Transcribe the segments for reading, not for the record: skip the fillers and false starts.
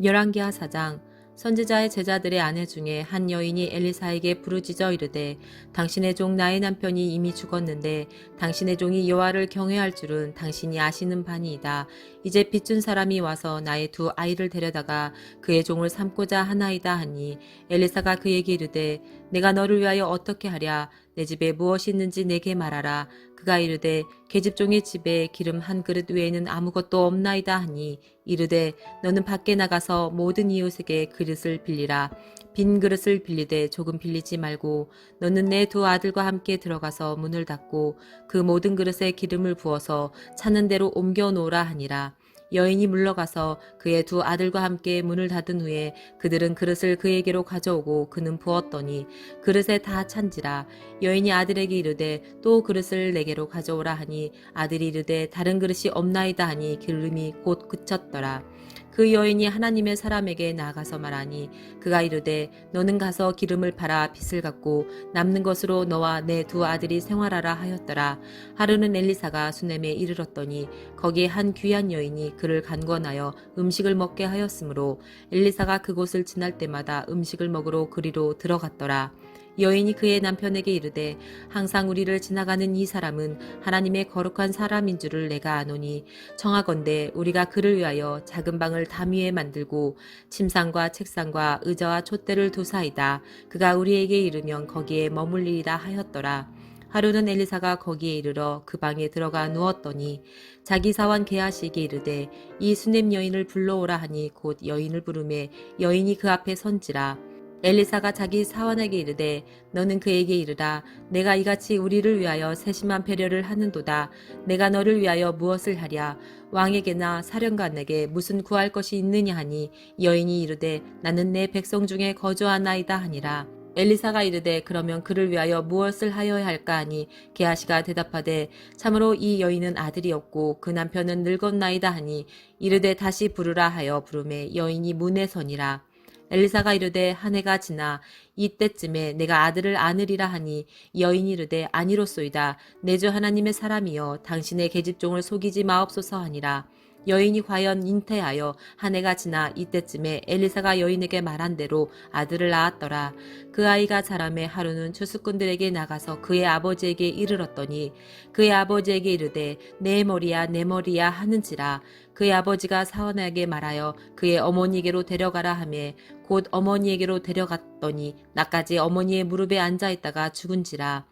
열왕기하 4장. 선지자의 제자들의 아내 중에 한 여인이 엘리사에게 부르짖어 이르되 당신의 종 나의 남편이 이미 죽었는데 당신의 종이 여호와를 경외할 줄은 당신이 아시는 바니이다. 이제 빚준 사람이 와서 나의 두 아이를 데려다가 그의 종을 삼고자 하나이다 하니 엘리사가 그에게 이르되 내가 너를 위하여 어떻게 하랴. 내 집에 무엇이 있는지 내게 말하라. 그가 이르되 계집종의 집에 기름 한 그릇 외에는 아무것도 없나이다 하니 이르되 너는 밖에 나가서 모든 이웃에게 그릇을 빌리라. 빈 그릇을 빌리되 조금 빌리지 말고 너는 내 두 아들과 함께 들어가서 문을 닫고 그 모든 그릇에 기름을 부어서 차는 대로 옮겨 놓으라 하니라. 여인이 물러가서 그의 두 아들과 함께 문을 닫은 후에 그들은 그릇을 그에게로 가져오고 그는 부었더니 그릇에 다 찬지라. 여인이 아들에게 이르되 또 그릇을 내게로 가져오라 하니 아들이 이르되 다른 그릇이 없나이다 하니 기름이 곧 그쳤더라. 그 여인이 하나님의 사람에게 나아가서 말하니 그가 이르되 너는 가서 기름을 팔아 빚을 갚고 남는 것으로 너와 내 두 아들이 생활하라 하였더라. 하루는 엘리사가 수넴에 이르렀더니 거기에 한 귀한 여인이 그를 간권하여 음식을 먹게 하였으므로 엘리사가 그곳을 지날 때마다 음식을 먹으러 그리로 들어갔더라. 여인이 그의 남편에게 이르되 항상 우리를 지나가는 이 사람은 하나님의 거룩한 사람인 줄을 내가 아노니 청하건대 우리가 그를 위하여 작은 방을 담 위에 만들고 침상과 책상과 의자와 촛대를 두사이다. 그가 우리에게 이르면 거기에 머물리리라 하였더라. 하루는 엘리사가 거기에 이르러 그 방에 들어가 누웠더니 자기 사환 게하시에게 이르되 이 수넴 여인을 불러오라 하니 곧 여인을 부르매 여인이 그 앞에 선지라. 엘리사가 자기 사환에게 이르되 너는 그에게 이르라. 내가 이같이 우리를 위하여 세심한 배려를 하는도다. 내가 너를 위하여 무엇을 하랴. 왕에게나 사령관에게 무슨 구할 것이 있느냐 하니 여인이 이르되 나는 내 백성 중에 거주하나이다 하니라. 엘리사가 이르되 그러면 그를 위하여 무엇을 하여야 할까 하니 게하시가 대답하되 참으로 이 여인은 아들이 없고 그 남편은 늙었나이다 하니 이르되 다시 부르라 하여 부르매 여인이 문에 서니라. 엘리사가 이르되 한 해가 지나 이때쯤에 내가 아들을 안으리라 하니 여인이 이르되 아니로소이다. 내 주 하나님의 사람이여 당신의 계집종을 속이지 마옵소서 하니라. 여인이 과연 잉태하여 한 해가 지나 이때쯤에 엘리사가 여인에게 말한 대로 아들을 낳았더라. 그 아이가 자라매 하루는 추수꾼들에게 나가서 그의 아버지에게 이르렀더니 그의 아버지에게 이르되 내 머리야 내 머리야 하는지라. 그의 아버지가 사원에게 말하여 그의 어머니에게로 데려가라 하매 곧 어머니에게로 데려갔더니 나까지 어머니의 무릎에 앉아있다가 죽은지라.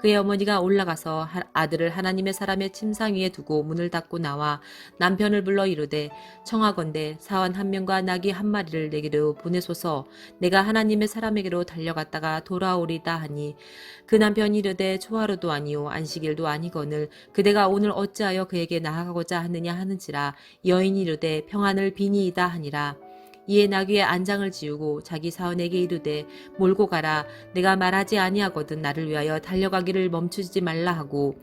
그의 어머니가 올라가서 아들을 하나님의 사람의 침상 위에 두고 문을 닫고 나와 남편을 불러 이르되 청하건대 사원 한 명과 나귀 한 마리를 내게로 보내소서. 내가 하나님의 사람에게로 달려갔다가 돌아오리다 하니 그 남편이 이르되 초하루도 아니요 안식일도 아니거늘 그대가 오늘 어찌하여 그에게 나아가고자 하느냐 하는지라. 여인이 이르되 평안을 비니이다 하니라. 이에 나귀의 안장을 지우고 자기 사원에게 이르되 몰고 가라. 내가 말하지 아니하거든 나를 위하여 달려가기를 멈추지 말라 하고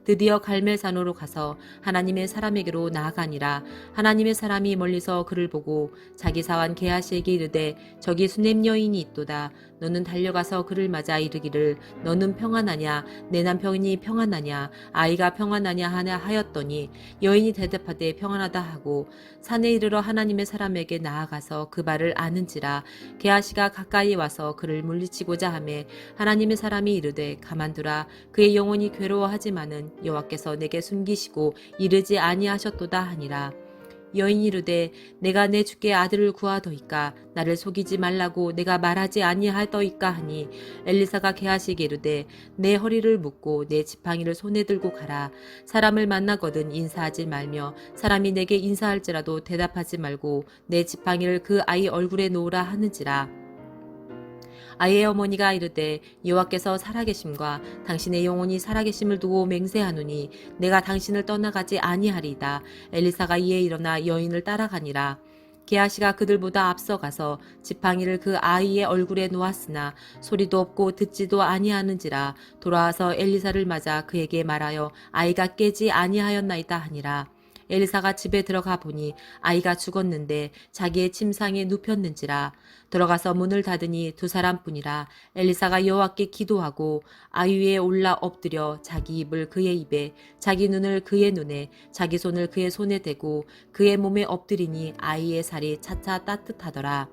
드디어 갈멜산으로 가서 하나님의 사람에게로 나아가니라. 하나님의 사람이 멀리서 그를 보고 자기 사환 게하시에게 이르되 저기 수넴 여인이 있도다. 너는 달려가서 그를 맞아 이르기를 너는 평안하냐 내 남편이 평안하냐 아이가 평안하냐 하냐 하였더니 여인이 대답하되 평안하다 하고 산에 이르러 하나님의 사람에게 나아가서 그 발을 아는지라. 게하시가 가까이 와서 그를 물리치고자 하매 하나님의 사람이 이르되 가만두라. 그의 영혼이 괴로워하지만은 여호와께서 내게 숨기시고 이르지 아니하셨도다 하니라. 여인이 이르되 내가 내 주께 아들을 구하더이까 나를 속이지 말라고 내가 말하지 아니하더이까 하니 엘리사가 게하시에게 이르되 내 허리를 묶고 내 지팡이를 손에 들고 가라. 사람을 만나거든 인사하지 말며 사람이 내게 인사할지라도 대답하지 말고 내 지팡이를 그 아이 얼굴에 놓으라 하는지라. 아이의 어머니가 이르되 여호와께서 살아계심과 당신의 영혼이 살아계심을 두고 맹세하노니 내가 당신을 떠나가지 아니하리이다. 엘리사가 이에 일어나 여인을 따라가니라. 게하시가 그들보다 앞서가서 지팡이를 그 아이의 얼굴에 놓았으나 소리도 없고 듣지도 아니하는지라. 돌아와서 엘리사를 맞아 그에게 말하여 아이가 깨지 아니하였나이다 하니라. 엘리사가 집에 들어가 보니 아이가 죽었는데 자기의 침상에 눕혔는지라. 들어가서 문을 닫으니 두 사람뿐이라. 엘리사가 여호와께 기도하고 아이 위에 올라 엎드려 자기 입을 그의 입에, 자기 눈을 그의 눈에, 자기 손을 그의 손에 대고 그의 몸에 엎드리니 아이의 살이 차차 따뜻하더라.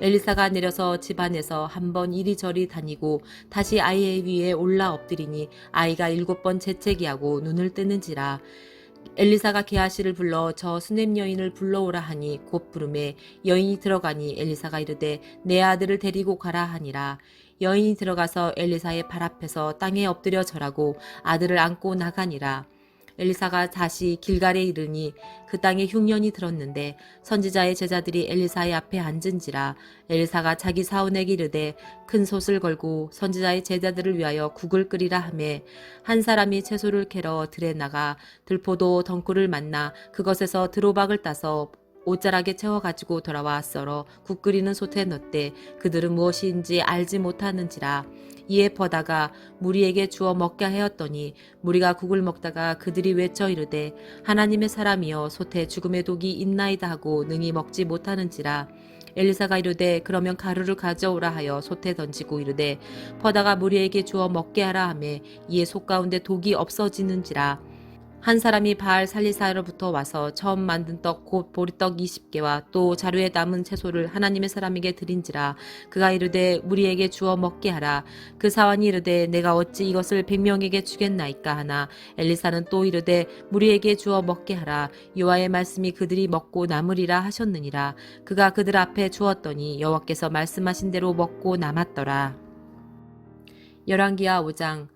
엘리사가 내려서 집 안에서 한 번 이리저리 다니고 다시 아이의 위에 올라 엎드리니 아이가 7번 재채기하고 눈을 뜨는지라. 엘리사가 게하시를 불러 저 수넴 여인을 불러오라 하니 곧 부르매 여인이 들어가니 엘리사가 이르되 내 아들을 데리고 가라 하니라. 여인이 들어가서 엘리사의 발 앞에서 땅에 엎드려 절하고 아들을 안고 나가니라. 엘리사가 다시 길갈에 이르니 그 땅에 흉년이 들었는데 선지자의 제자들이 엘리사의 앞에 앉은지라. 엘리사가 자기 사원에게 이르되 큰 솥을 걸고 선지자의 제자들을 위하여 국을 끓이라 하매 한 사람이 채소를 캐러 들에 나가 들포도 덩굴을 만나 그것에서 드로박을 따서 옷자락에 채워가지고 돌아와 썰어 국 끓이는 솥에 넣되 그들은 무엇인지 알지 못하는지라. 이에 버다가 무리에게 주어 먹게 하였더니 무리가 국을 먹다가 그들이 외쳐 이르되 하나님의 사람이여 솥에 죽음의 독이 있나이다 하고 능히 먹지 못하는지라. 엘리사가 이르되 그러면 가루를 가져오라 하여 솥에 던지고 이르되 버다가 무리에게 주어 먹게 하라 하매 이에 솥 가운데 독이 없어지는지라. 한 사람이 바알 살리사로부터 와서 처음 만든 떡 곧 보리떡 20개와 또 자루에 남은 채소를 하나님의 사람에게 드린지라. 그가 이르되 우리에게 주어 먹게 하라. 그 사환이 이르되 내가 어찌 이것을 100명에게 주겠나이까 하나 엘리사는 또 이르되 무리에게 주어 먹게 하라. 여호와의 말씀이 그들이 먹고 남으리라 하셨느니라. 그가 그들 앞에 주었더니 여호와께서 말씀하신 대로 먹고 남았더라. 열왕기하 5장.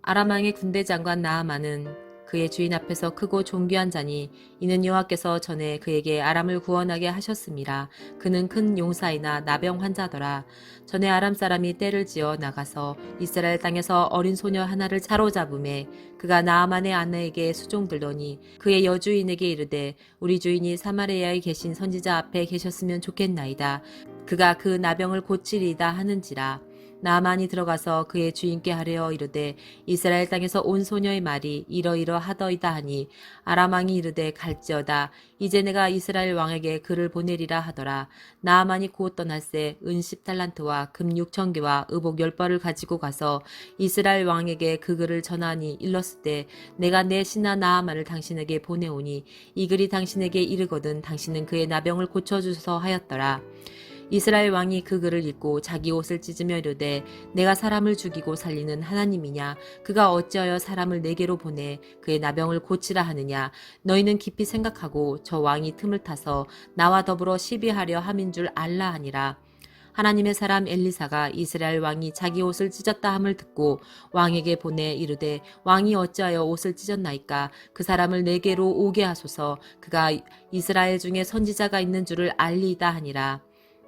아람 왕의 군대 장관 나아만은 그의 주인 앞에서 크고 존귀한 자니 이는 여호와께서 전에 그에게 아람을 구원하게 하셨음이라. 그는 큰 용사이나 나병 환자더라. 전에 아람 사람이 떼를 지어 나가서 이스라엘 땅에서 어린 소녀 하나를 사로잡음에 그가 나아만의 아내에게 수종들더니 그의 여주인에게 이르되 우리 주인이 사마리아에 계신 선지자 앞에 계셨으면 좋겠나이다. 그가 그 나병을 고치리이다 하는지라. 나아만이 들어가서 그의 주인께 하려 이르되 이스라엘 땅에서 온 소녀의 말이 이러이러하더이다 하니 아람 왕이 이르되 갈지어다. 이제 내가 이스라엘 왕에게 그를 보내리라 하더라. 나아만이 곧 떠날새 은 10달란트와 금 6,000개와 의복 10벌을 가지고 가서 이스라엘 왕에게 그 글을 전하니 일렀을 때 내가 내 신하 나아만을 당신에게 보내오니 이 글이 당신에게 이르거든 당신은 그의 나병을 고쳐주소서 하였더라. 이스라엘 왕이 그 글을 읽고 자기 옷을 찢으며 이르되 내가 사람을 죽이고 살리는 하나님이냐. 그가 어찌하여 사람을 내게로 보내 그의 나병을 고치라 하느냐. 너희는 깊이 생각하고 저 왕이 틈을 타서 나와 더불어 시비하려 함인 줄 알라 하니라. 하나님의 사람 엘리사가 이스라엘 왕이 자기 옷을 찢었다 함을 듣고 왕에게 보내 이르되 왕이 어찌하여 옷을 찢었나이까. 그 사람을 내게로 오게 하소서. 그가 이스라엘 중에 선지자가 있는 줄을 알리이다 하니라.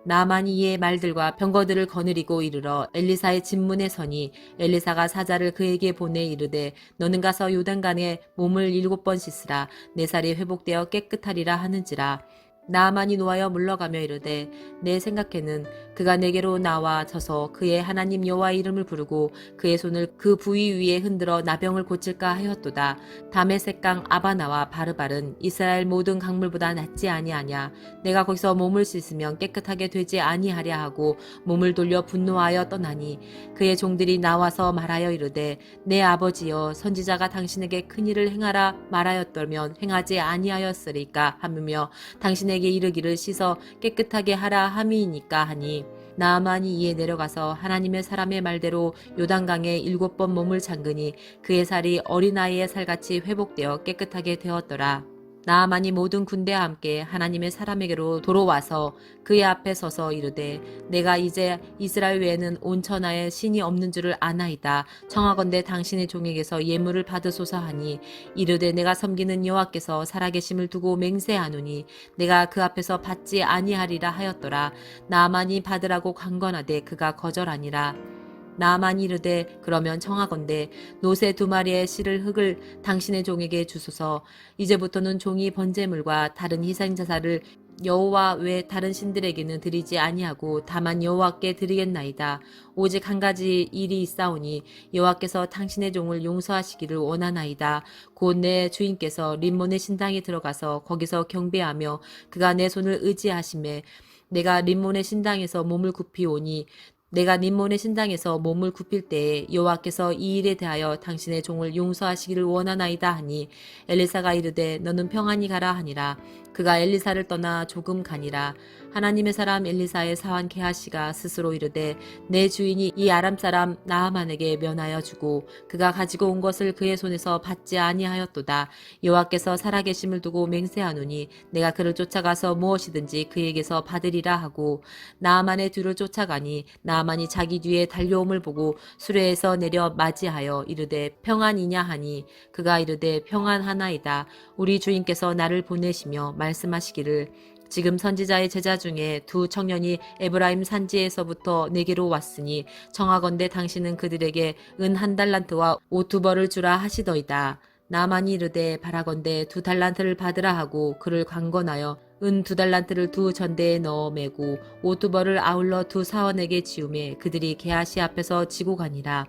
나아만이 이의 말들과 병거들을 거느리고 이르러 엘리사의 집문에 서니 엘리사가 사자를 그에게 보내 이르되 너는 가서 요단강에 몸을 7번 씻으라. 내 살이 회복되어 깨끗하리라 하는지라. 나아만이 노하여 물러가며 이르되 내 생각에는 그가 내게로 나와 서서 그의 하나님 여호와의 이름을 부르고 그의 손을 그 부위 위에 흔들어 나병을 고칠까 하였도다. 다메섹강 아바나와 바르발은 이스라엘 모든 강물보다 낫지 아니하냐. 내가 거기서 몸을 씻으면 깨끗하게 되지 아니하랴 하고 몸을 돌려 분노하여 떠나니 그의 종들이 나와서 말하여 이르되 내 아버지여 선지자가 당신에게 큰일을 행하라 말하였더면 행하지 아니하였으리까 하며 당신에게 이르기를 씻어 깨끗하게 하라 함이니까 하니 나아만이 이에 내려가서 하나님의 사람의 말대로 요단강에 7번 몸을 잠그니 그의 살이 어린아이의 살같이 회복되어 깨끗하게 되었더라. 나아만이 모든 군대와 함께 하나님의 사람에게로 돌아와서 그의 앞에 서서 이르되 내가 이제 이스라엘 외에는 온 천하에 신이 없는 줄을 아나이다. 청하건대 당신의 종에게서 예물을 받으소서 하니 이르되 내가 섬기는 여호와께서 살아계심을 두고 맹세하노니 내가 그 앞에서 받지 아니하리라 하였더라. 나아만이 받으라고 강건하되 그가 거절하니라. 나아만이 이르되 그러면 청하건대 노새 2마리의 실을 흙을 당신의 종에게 주소서. 이제부터는 종이 번제물과 다른 희생자사를 여호와 외 다른 신들에게는 드리지 아니하고 다만 여호와께 드리겠나이다. 오직 한 가지 일이 있사오니 여호와께서 당신의 종을 용서하시기를 원하나이다. 곧 내 주인께서 림몬의 신당에 들어가서 거기서 경배하며 그가 내 손을 의지하심에 내가 림몬의 신당에서 몸을 굽히오니 내가 림몬의 신당에서 몸을 굽힐 때에 여호와께서 이 일에 대하여 당신의 종을 용서하시기를 원하나이다 하니 엘리사가 이르되 너는 평안히 가라 하니라. 그가 엘리사를 떠나 조금 가니라. 하나님의 사람 엘리사의 사환 게하시가 스스로 이르되 내 주인이 이 아람 사람 나아만에게 면하여 주고 그가 가지고 온 것을 그의 손에서 받지 아니하였도다. 여호와께서 살아계심을 두고 맹세하노니 내가 그를 쫓아가서 무엇이든지 그에게서 받으리라 하고 나아만의 뒤를 쫓아가니 나아만이 자기 뒤에 달려옴을 보고 수레에서 내려 맞이하여 이르되 평안이냐 하니 그가 이르되 평안하나이다. 우리 주인께서 나를 보내시며 말씀하시기를 지금 선지자의 제자 중에 두 청년이 에브라임 산지에서부터 내게로 왔으니 청하건대 당신은 그들에게 은 1달란트와 옷 2벌을 주라 하시더이다. 나만이 이르되 바라건대 2달란트를 받으라 하고 그를 강건하여 은 2달란트를 두 전대에 넣어 매고 옷 2벌을 아울러 두 사원에게 지우매 그들이 게하시 앞에서 지고 가니라.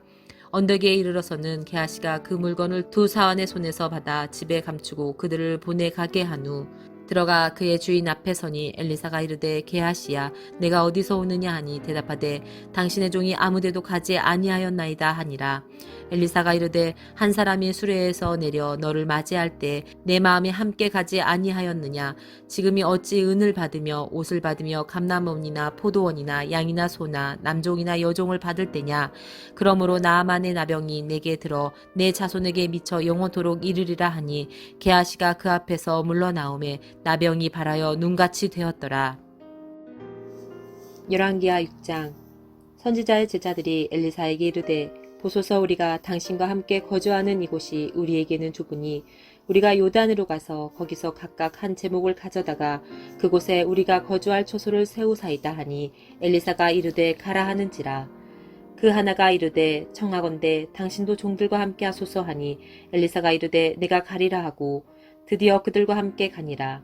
언덕에 이르러서는 게하시가 그 물건을 두 사원의 손에서 받아 집에 감추고 그들을 보내 가게 한 후 들어가 그의 주인 앞에 서니 엘리사가 이르되 게하시야 내가 어디서 오느냐 하니 대답하되 당신의 종이 아무데도 가지 아니하였나이다 하니라. 엘리사가 이르되 한 사람이 수레에서 내려 너를 맞이할 때 내 마음이 함께 가지 아니하였느냐. 지금이 어찌 은을 받으며 옷을 받으며 감람원이나 포도원이나 양이나 소나 남종이나 여종을 받을 때냐. 그러므로 나아만의 나병이 내게 들어 내 자손에게 미쳐 영원토록 이르리라 하니 게하시가 그 앞에서 물러나오매 나병이 발하여 눈같이 되었더라. 열왕기하 6장. 선지자의 제자들이 엘리사에게 이르되 보소서 우리가 당신과 함께 거주하는 이곳이 우리에게는 좁으니 우리가 요단으로 가서 거기서 각각 한 제목을 가져다가 그곳에 우리가 거주할 초소를 세우사이다 하니 엘리사가 이르되 가라 하는지라. 그 하나가 이르되 청하건대 당신도 종들과 함께 하소서 하니 엘리사가 이르되 내가 가리라 하고 드디어 그들과 함께 가니라.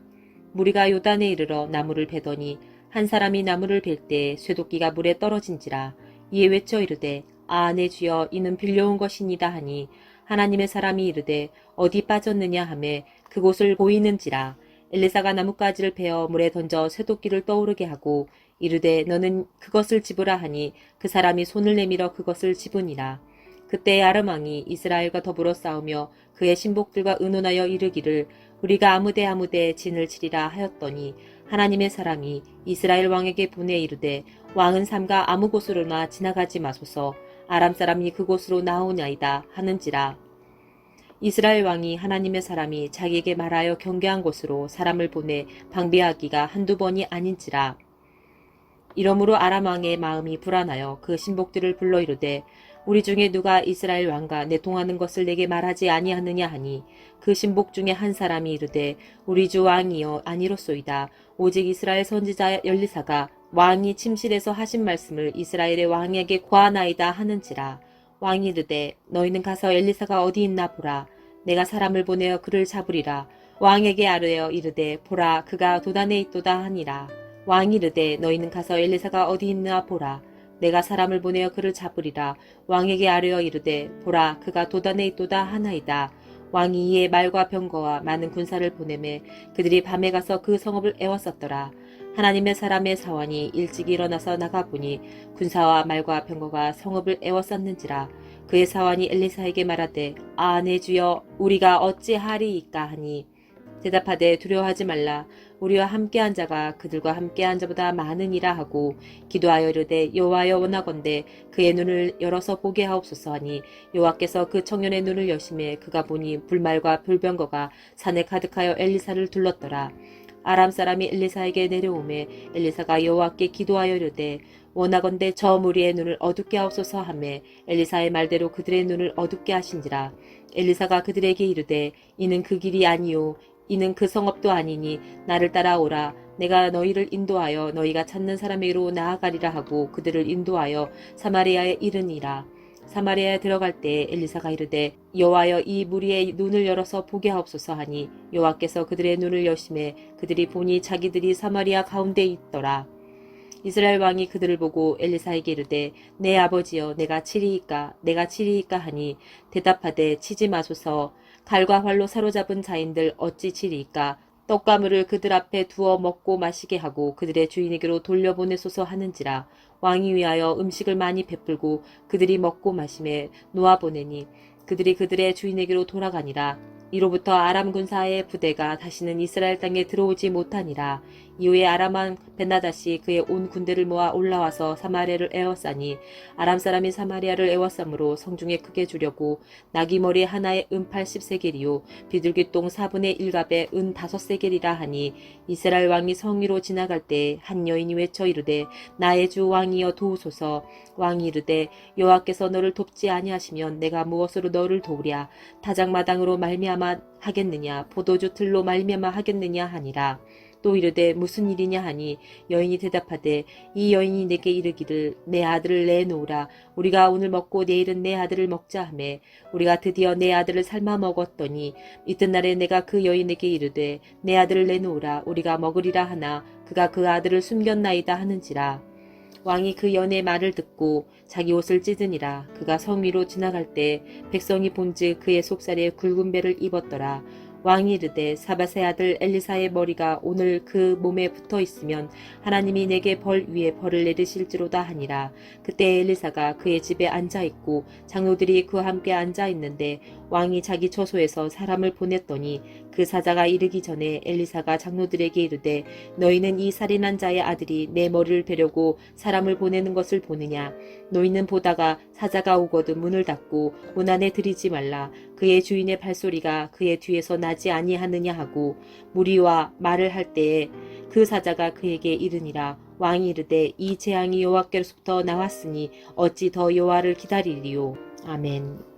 무리가 요단에 이르러 나무를 베더니 한 사람이 나무를 벨 때 쇠도끼가 물에 떨어진지라. 이에 외쳐 이르되 아 내 주여 이는 빌려온 것이니다 하니 하나님의 사람이 이르되 어디 빠졌느냐 하매 그곳을 보이는지라. 엘리사가 나뭇가지를 베어 물에 던져 쇠도끼를 떠오르게 하고 이르되 너는 그것을 집으라 하니 그 사람이 손을 내밀어 그것을 집으니라. 그때 아람 왕이 이스라엘과 더불어 싸우며 그의 신복들과 의논하여 이르기를 우리가 아무데 진을 치리라 하였더니 하나님의 사람이 이스라엘 왕에게 보내 이르되 왕은 삼가 아무 곳으로나 지나가지 마소서 아람 사람이 그곳으로 나오냐이다 하는지라. 이스라엘 왕이 하나님의 사람이 자기에게 말하여 경계한 곳으로 사람을 보내 방비하기가 한두 번이 아닌지라. 이러므로 아람 왕의 마음이 불안하여 그 신복들을 불러 이르되 우리 중에 누가 이스라엘 왕과 내통하는 것을 내게 말하지 아니하느냐 하니 그 신복 중에 한 사람이 이르되 우리 주 왕이여 아니로소이다. 오직 이스라엘 선지자 엘리사가 왕이 침실에서 하신 말씀을 이스라엘의 왕에게 고하나이다 하는지라. 왕이 이르되 너희는 가서 엘리사가 어디 있나 보라. 내가 사람을 보내어 그를 잡으리라. 왕에게 아뢰어 이르되 보라 그가 도단에 있도다 하니라. 왕이 이르되 너희는 가서 엘리사가 어디 있나 보라. 내가 사람을 보내어 그를 잡으리라. 왕에게 아뢰어 이르되 보라 그가 도단에 있도다 하나이다. 왕이 이에 말과 병거와 많은 군사를 보내매 그들이 밤에 가서 그 성읍을 에웠었더라. 하나님의 사람의 사원이 일찍 일어나서 나가보니 군사와 말과 병거가 성읍을 에웠었는지라. 그의 사원이 엘리사에게 말하되 아 내 주여 우리가 어찌하리이까 하니 대답하되 두려워하지 말라. 우리와 함께한 자가 그들과 함께한 자보다 많으니라 하고 기도하여 이르되 여호와여 원하건대 그의 눈을 열어서 보게 하옵소서 하니 여호와께서 그 청년의 눈을 여심해 그가 보니 불말과 불병거가 산에 가득하여 엘리사를 둘렀더라. 아람 사람이 엘리사에게 내려오매 엘리사가 여호와께 기도하여 이르되 원하건대 저 무리의 눈을 어둡게 하옵소서 하매 엘리사의 말대로 그들의 눈을 어둡게 하신지라. 엘리사가 그들에게 이르되 이는 그 길이 아니요 이는 그 성읍도 아니니 나를 따라오라. 내가 너희를 인도하여 너희가 찾는 사람에게로 나아가리라 하고 그들을 인도하여 사마리아에 이르니라. 사마리아에 들어갈 때에 엘리사가 이르되 여호와여 이 무리의 눈을 열어서 보게 하옵소서 하니 여호와께서 그들의 눈을 여심해 그들이 보니 자기들이 사마리아 가운데 있더라. 이스라엘 왕이 그들을 보고 엘리사에게 이르되 내 아버지여 내가 치리이까 하니 대답하되 치지 마소서. 칼과 활로 사로잡은 자인들 어찌 치리이까. 떡과 물을 그들 앞에 두어 먹고 마시게 하고 그들의 주인에게로 돌려보내소서 하는지라. 왕이 위하여 음식을 많이 베풀고 그들이 먹고 마심에 놓아보내니 그들이 그들의 주인에게로 돌아가니라. 이로부터 아람 군사의 부대가 다시는 이스라엘 땅에 들어오지 못하니라. 이후에 아람 왕 벤하닷이 그의 온 군대를 모아 올라와서 사마리아를 에워싸니 아람 사람이 사마리아를 에워싸므로 성중에 크게 주려고 나귀 머리 하나에 은 80세겔이요 비둘기똥 4분의 1갑에 은 5세겔이라 하니 이스라엘 왕이 성 위로 지나갈 때 한 여인이 외쳐 이르되 나의 주 왕이여 도우소서. 왕이 이르되 여호와께서 너를 돕지 아니하시면 내가 무엇으로 너를 도우랴. 타작마당으로 말미암아 하겠느냐 포도주 틀로 말미암아 하겠느냐 하니라. 또 이르되 무슨 일이냐 하니 여인이 대답하되 이 여인이 내게 이르기를 내 아들을 내놓으라. 우리가 오늘 먹고 내일은 내 아들을 먹자 하매 우리가 드디어 내 아들을 삶아 먹었더니 이튿날에 내가 그 여인에게 이르되 내 아들을 내놓으라. 우리가 먹으리라 하나 그가 그 아들을 숨겼나이다 하는지라. 왕이 그 여인의 말을 듣고 자기 옷을 찢으니라. 그가 성 위로 지나갈 때 백성이 본즉 그의 속살에 굵은 배를 입었더라. 왕이 이르되 사밧의 아들 엘리사의 머리가 오늘 그 몸에 붙어 있으면 하나님이 내게 벌 위에 벌을 내리실지로다 하니라. 그때 엘리사가 그의 집에 앉아 있고 장로들이 그와 함께 앉아 있는데 왕이 자기 처소에서 사람을 보냈더니 그 사자가 이르기 전에 엘리사가 장로들에게 이르되 너희는 이 살인한 자의 아들이 내 머리를 베려고 사람을 보내는 것을 보느냐. 너희는 보다가 사자가 오거든 문을 닫고 문 안에 들이지 말라. 그의 주인의 발소리가 그의 뒤에서 나지 아니하느냐 하고 무리와 말을 할 때에 그 사자가 그에게 이르니라. 왕이 이르되 이 재앙이 여호와께로부터 나왔으니 어찌 더 여호와를 기다리리요. 아멘.